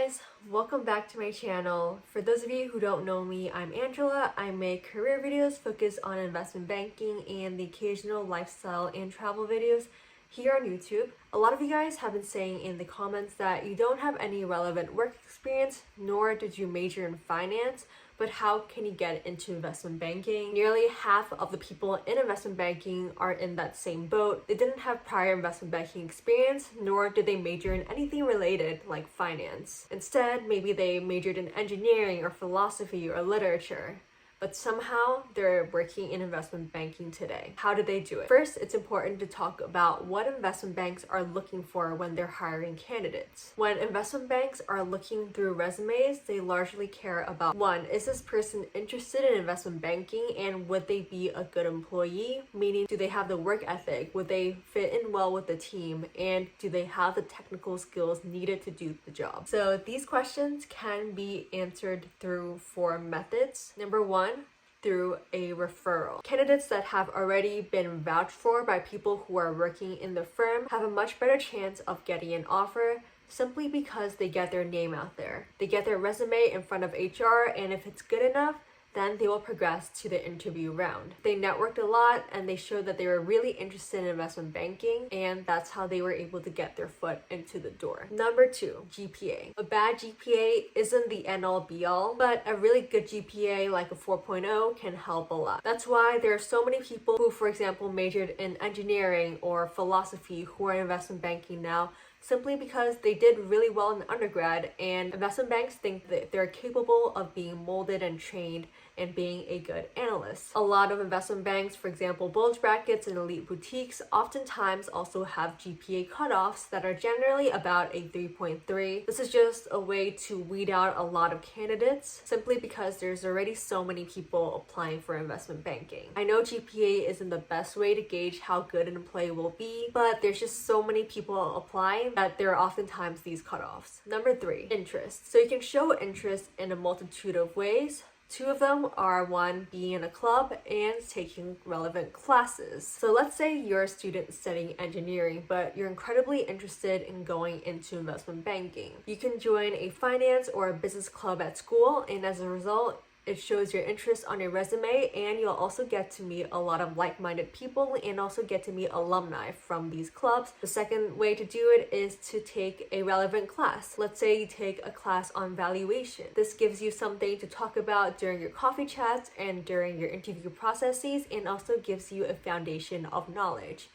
guys, welcome back to my channel. For those of you who don't know me, I'm Angela. I make career videos focused on investment banking and the occasional lifestyle and travel videos here on YouTube. A lot of you guys have been saying in the comments that you don't have any relevant work experience, nor did you major in finance, but how can you get into investment banking? Nearly half of the people in investment banking are in that same boat. They didn't have prior investment banking experience, nor did they major in anything related like finance. Instead, maybe they majored in engineering or philosophy or literature. But somehow they're working in investment banking today. How did they do it? First, it's important to talk about what investment banks are looking for when they're hiring candidates. When investment banks are looking through resumes, they largely care about, one, is this person interested in investment banking and would they be a good employee? Meaning, do they have the work ethic? Would they fit in well with the team? And do they have the technical skills needed to do the job? So these questions can be answered through four methods. Number one, through a referral. Candidates that have already been vouched for by people who are working in the firm have a much better chance of getting an offer simply because they get their name out there. They get their resume in front of HR, and if it's good enough, then they will progress to the interview round. They networked a lot and they showed that they were really interested in investment banking, and that's how they were able to get their foot into the door. Number two, GPA. A bad GPA isn't the end-all be-all, but a really good GPA like a 4.0 can help a lot. That's why there are so many people who, for example, majored in engineering or philosophy who are in investment banking now, simply because they did really well in undergrad, and investment banks think that they're capable of being molded and trained and being a good analyst. A lot of investment banks, for example, bulge brackets and elite boutiques, oftentimes also have GPA cutoffs that are generally about a 3.3. This is just a way to weed out a lot of candidates simply because there's already so many people applying for investment banking. I know GPA isn't the best way to gauge how good an employee will be, but there's just so many people applying that there are oftentimes these cutoffs. Number three, interest. So you can show interest in a multitude of ways. Two of them are, one, being in a club and taking relevant classes. So let's say you're a student studying engineering, but you're incredibly interested in going into investment banking. You can join a finance or a business club at school, and as a result, it shows your interest on your resume, and you'll also get to meet a lot of like-minded people and also get to meet alumni from these clubs. The second way to do it is to take a relevant class. Let's say you take a class on valuation. This gives you something to talk about during your coffee chats and during your interview processes, and also gives you a foundation of knowledge.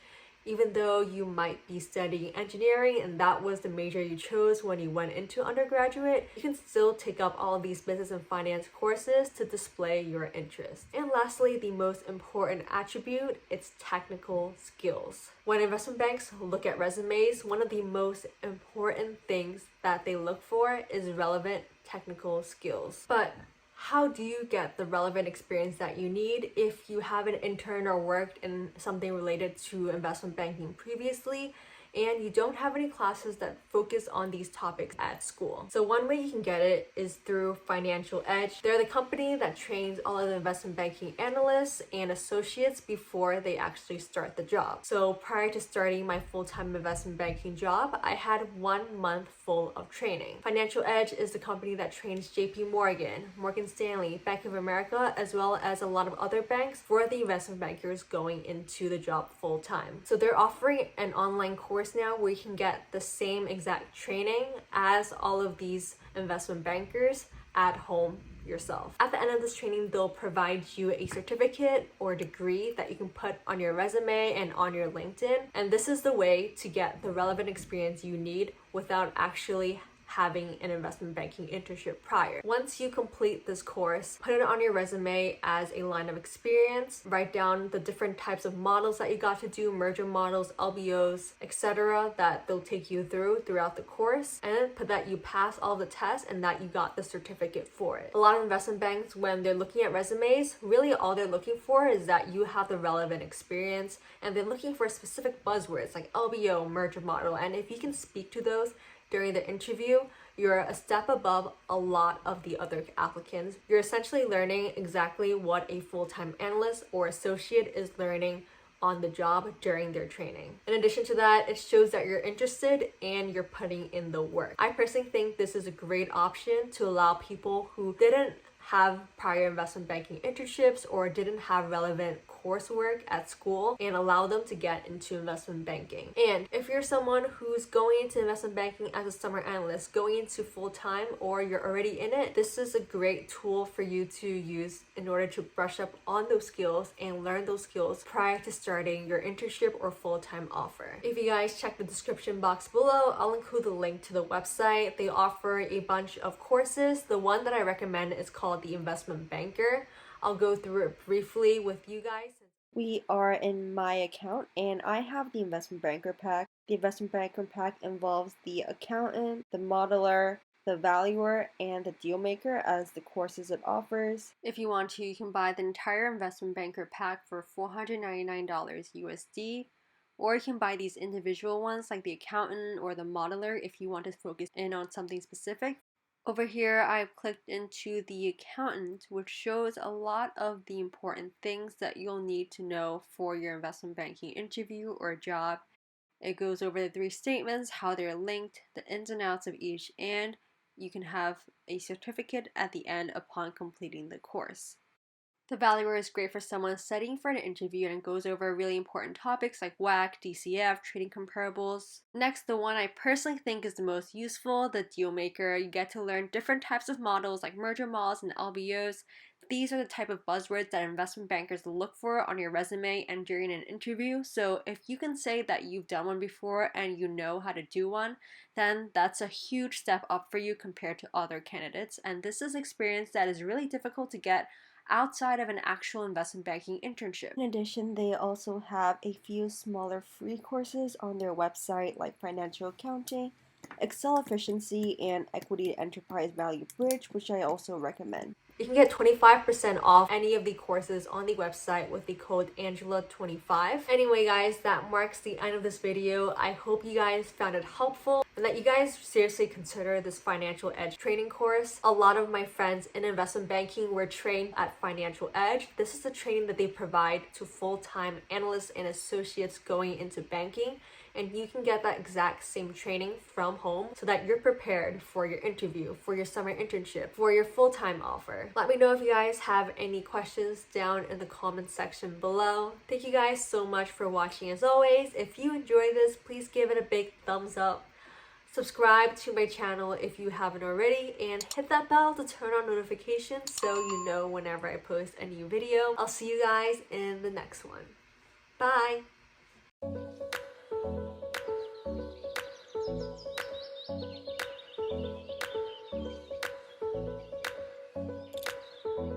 Even though you might be studying engineering and that was the major you chose when you went into undergraduate, you can still take up all of these business and finance courses to display your interest. And lastly, the most important attribute, it's technical skills. When investment banks look at resumes, one of the most important things that they look for is relevant technical skills. But how do you get the relevant experience that you need if you haven't interned or worked in something related to investment banking previously, and you don't have any classes that focus on these topics at school? So one way you can get it is through Financial Edge. They're the company that trains all of the investment banking analysts and associates before they actually start the job. So prior to starting my full-time investment banking job, I had 1 month full of training. Financial Edge is the company that trains JP Morgan, Morgan Stanley, Bank of America, as well as a lot of other banks for the investment bankers going into the job full-time. So they're offering an online course now where you can get the same exact training as all of these investment bankers at home yourself. At the end of this training, they'll provide you a certificate or degree that you can put on your resume and on your LinkedIn. And this is the way to get the relevant experience you need without actually having an investment banking internship prior. Once you complete this course, put it on your resume as a line of experience. Write down the different types of models that you got to do, merger models, LBOs, etc., that they'll take you throughout the course, and put that you pass all the tests and that you got the certificate for it. A lot of investment banks, when they're looking at resumes, really all they're looking for is that you have the relevant experience, and they're looking for specific buzzwords like LBO, merger model, and if you can speak to those during the interview, you're a step above a lot of the other applicants. You're essentially learning exactly what a full-time analyst or associate is learning on the job during their training. In addition to that, it shows that you're interested and you're putting in the work. I personally think this is a great option to allow people who didn't have prior investment banking internships or didn't have relevant coursework at school and allow them to get into investment banking. And if you're someone who's going into investment banking as a summer analyst, going into full-time, or you're already in it, this is a great tool for you to use in order to brush up on those skills and learn those skills prior to starting your internship or full-time offer. If you guys check the description box below, I'll include the link to the website. They offer a bunch of courses. The one that I recommend is called the Investment Banker. I'll go through it briefly with you guys. We are in my account and I have the investment banker pack. The investment banker pack involves the accountant, the modeler, the valuer, and the deal maker as the courses it offers. If you want to, you can buy the entire investment banker pack for $499 USD, or you can buy these individual ones like the accountant or the modeler if you want to focus in on something specific. Over here, I've clicked into the accountant, which shows a lot of the important things that you'll need to know for your investment banking interview or job. It goes over the 3 statements, how they're linked, the ins and outs of each, and you can have a certificate at the end upon completing the course. The valuer is great for someone studying for an interview and goes over really important topics like WACC, DCF, trading comparables. Next, the one I personally think is the most useful, the deal maker. You get to learn different types of models like merger models and LBOs. These are the type of buzzwords that investment bankers look for on your resume and during an interview. So if you can say that you've done one before and you know how to do one, then that's a huge step up for you compared to other candidates. And this is experience that is really difficult to get outside of an actual investment banking internship. In addition, they also have a few smaller free courses on their website like financial accounting, Excel efficiency, and equity enterprise value bridge, which I also recommend. You can get 25% off any of the courses on the website with the code Angela25. Anyway guys, that marks the end of this video. I hope you guys found it helpful and that you guys seriously consider this Financial Edge training course. A lot of my friends in investment banking were trained at Financial Edge. This is the training that they provide to full-time analysts and associates going into banking. And you can get that exact same training from home so that you're prepared for your interview, for your summer internship, for your full-time offer. Let me know if you guys have any questions down in the comment section below. Thank you guys so much for watching as always. If you enjoyed this, please give it a big thumbs up. Subscribe to my channel if you haven't already, and hit that bell to turn on notifications so you know whenever I post a new video. I'll see you guys in the next one. Bye!